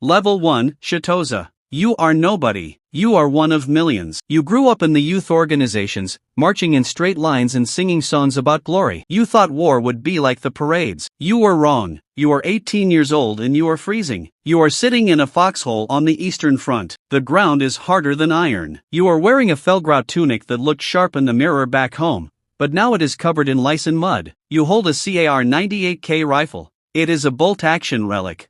Level 1, Shitoza. You are nobody. You are one of millions. You grew up in the youth organizations, marching in straight lines and singing songs about glory. You thought war would be like the parades. You were wrong. You are 18 years old and you are freezing. You are sitting in a foxhole on the Eastern Front. The ground is harder than iron. You are wearing a Felgrau tunic that looked sharp in the mirror back home, but now it is covered in lice and mud. You hold a CAR-98K rifle. It is a bolt-action relic.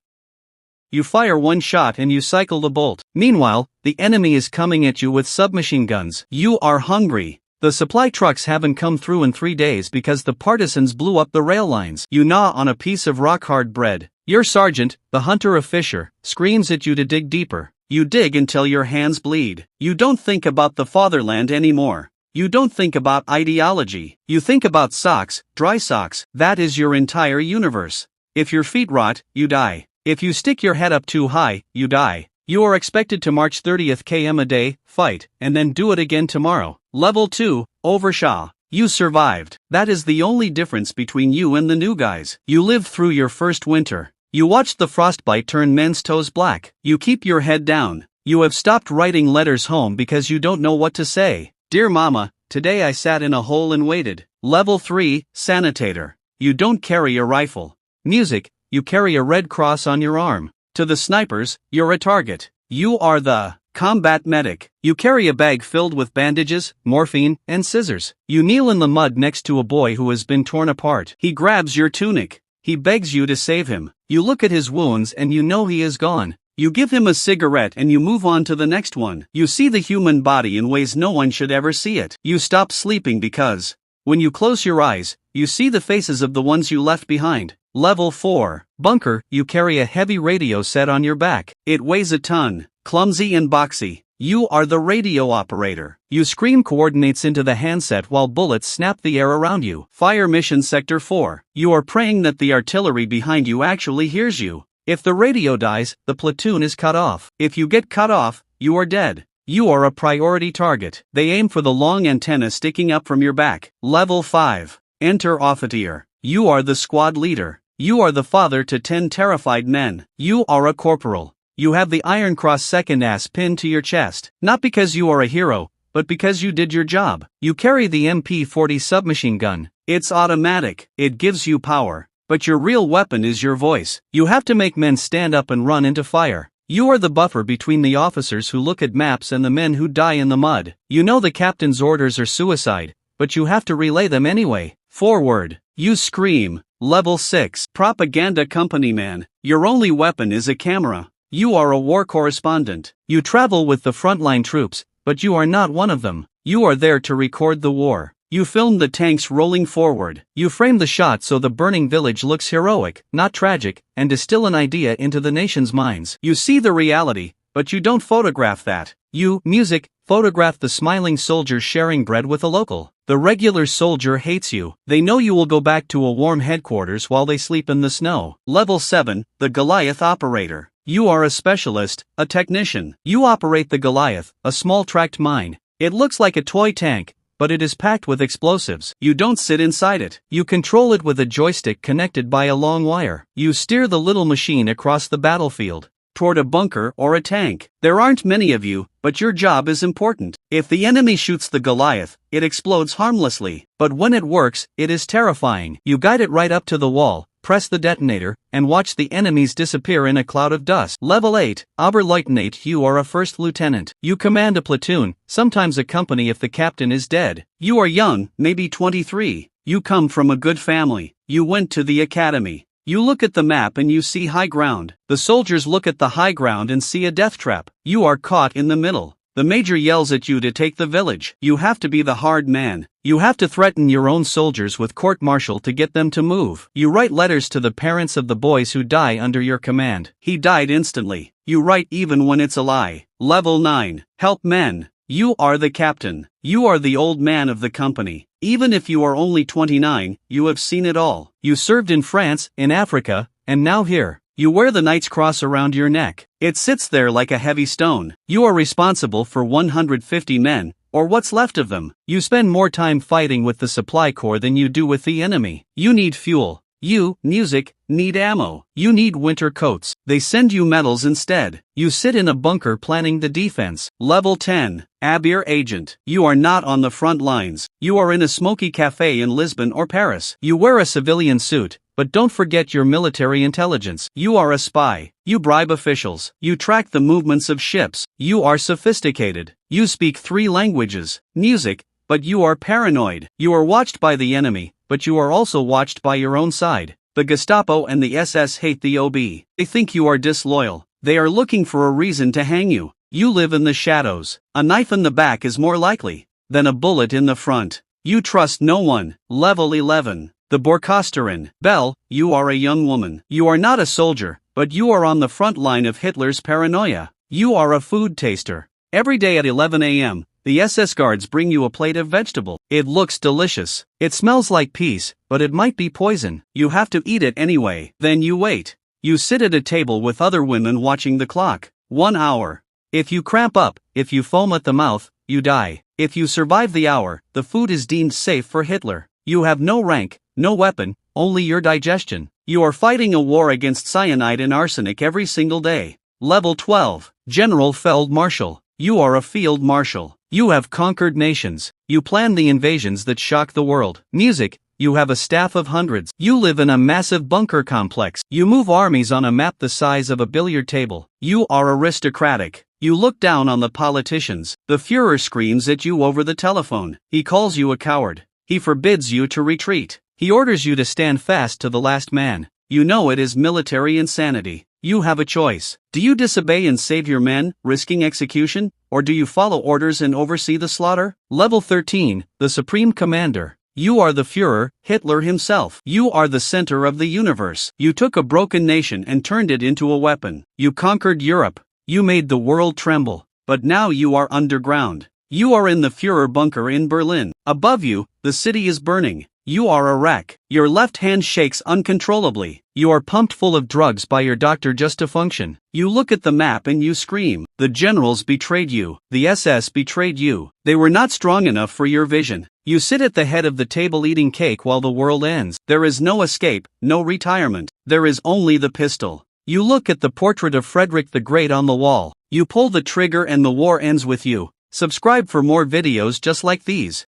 You fire one shot and you cycle the bolt. Meanwhile, the enemy is coming at you with submachine guns. You are hungry. The supply trucks haven't come through in 3 days because the partisans blew up the rail lines. You gnaw on a piece of rock-hard bread. Your sergeant, the hunter of Fisher, screams at you to dig deeper. You dig until your hands bleed. You don't think about the fatherland anymore. You don't think about ideology. You think about socks, dry socks. That is your entire universe. If your feet rot, you die. If you stick your head up too high, you die. You are expected to march 30th km a day, fight, and then do it again tomorrow. Level 2, Overshaw. You survived. That is the only difference between you and the new guys. You lived through your first winter. You watched the frostbite turn men's toes black. You keep your head down. You have stopped writing letters home because you don't know what to say. Dear Mama, today I sat in a hole and waited. Level 3, Sanitator. You don't carry a rifle. Music. You carry a red cross on your arm. To the snipers, you're a target. You are the combat medic. You carry a bag filled with bandages, morphine, and scissors. You kneel in the mud next to a boy who has been torn apart. He grabs your tunic. He begs you to save him. You look at his wounds and you know he is gone. You give him a cigarette and you move on to the next one. You see the human body in ways no one should ever see it. You stop sleeping because, when you close your eyes, you see the faces of the ones you left behind. Level 4, Bunker. You carry a heavy radio set on your back. It weighs a ton, clumsy and boxy. You are the radio operator. You scream coordinates into the handset while bullets snap the air around you. Fire Mission Sector 4. You are praying that the artillery behind you actually hears you. If the radio dies, the platoon is cut off. If you get cut off, you are dead. You are a priority target. They aim for the long antenna sticking up from your back. Level 5, Enter Officer. You are the squad leader. You are the father to 10 terrified men. You are a corporal. You have the Iron Cross second ass pinned to your chest. Not because you are a hero, but because you did your job. You carry the MP-40 submachine gun. It's automatic. It gives you power. But your real weapon is your voice. You have to make men stand up and run into fire. You are the buffer between the officers who look at maps and the men who die in the mud. You know the captain's orders are suicide, but you have to relay them anyway. Forward. You scream. Level 6, Propaganda Company Man. Your only weapon is a camera. You are a war correspondent. You travel with the frontline troops, but you are not one of them. You are there to record the war. You film the tanks rolling forward. You frame the shot so the burning village looks heroic, not tragic, and distill an idea into the nation's minds. You see the reality, but you don't photograph that. You, music, photograph the smiling soldier sharing bread with a local. The regular soldier hates you. They know you will go back to a warm headquarters while they sleep in the snow. Level 7, the Goliath Operator. You are a specialist, a technician. You operate the Goliath, a small tracked mine. It looks like a toy tank, but it is packed with explosives. You don't sit inside it. You control it with a joystick connected by a long wire. You steer the little machine across the battlefield, toward a bunker or a tank. There aren't many of you, but your job is important. If the enemy shoots the Goliath, it explodes harmlessly. But when it works, it is terrifying. You guide it right up to the wall, press the detonator, and watch the enemies disappear in a cloud of dust. Level 8, Oberleutnant. You are a first lieutenant. You command a platoon, sometimes a company if the captain is dead. You are young, maybe 23. You come from a good family. You went to the academy. You look at the map and you see high ground. The soldiers look at the high ground and see a death trap. You are caught in the middle. The major yells at you to take the village. You have to be the hard man. You have to threaten your own soldiers with court-martial to get them to move. You write letters to the parents of the boys who die under your command. He died instantly. You write even when it's a lie. Level 9, Help Men. You are the captain. You are the old man of the company. Even if you are only 29, you have seen it all. You served in France, in Africa, and now here. You wear the Knight's Cross around your neck. It sits there like a heavy stone. You are responsible for 150 men, or what's left of them. You spend more time fighting with the supply corps than you do with the enemy. You need fuel. You, music, need ammo. You need winter coats. They send you medals instead. You sit in a bunker planning the defense. Level 10. Abir Agent. You are not on the front lines. You are in a smoky cafe in Lisbon or Paris. You wear a civilian suit, but don't forget your military intelligence. You are a spy. You bribe officials. You track the movements of ships. You are sophisticated. You speak 3 languages. Music, but you are paranoid. You are watched by the enemy, but you are also watched by your own side. The Gestapo and the SS hate the OB. They think you are disloyal. They are looking for a reason to hang you. You live in the shadows. A knife in the back is more likely than a bullet in the front. You trust no one. Level 11. The Borkasterin. Belle, you are a young woman. You are not a soldier, but you are on the front line of Hitler's paranoia. You are a food taster. Every day at 11 a.m., the SS guards bring you a plate of vegetable. It looks delicious. It smells like peas, but it might be poison. You have to eat it anyway. Then you wait. You sit at a table with other women watching the clock. 1 hour. If you cramp up, if you foam at the mouth, you die. If you survive the hour, the food is deemed safe for Hitler. You have no rank, no weapon, only your digestion. You are fighting a war against cyanide and arsenic every single day. Level 12. General Feld Marshal. You are a field marshal. You have conquered nations. You plan the invasions that shock the world. Music, you have a staff of hundreds. You live in a massive bunker complex. You move armies on a map the size of a billiard table. You are aristocratic. You look down on the politicians. The Führer screams at you over the telephone. He calls you a coward. He forbids you to retreat. He orders you to stand fast to the last man. You know it is military insanity. You have a choice. Do you disobey and save your men, risking execution, or do you follow orders and oversee the slaughter? Level 13, the Supreme Commander. You are the Führer, Hitler himself. You are the center of the universe. You took a broken nation and turned it into a weapon. You conquered Europe. You made the world tremble. But now you are underground. You are in the Führer bunker in Berlin. Above you, the city is burning. You are a wreck. Your left hand shakes uncontrollably. You are pumped full of drugs by your doctor just to function. You look at the map and you scream. The generals betrayed you. The SS betrayed you. They were not strong enough for your vision. You sit at the head of the table eating cake while the world ends. There is no escape, no retirement. There is only the pistol. You look at the portrait of Frederick the Great on the wall. You pull the trigger and the war ends with you. Subscribe for more videos just like these.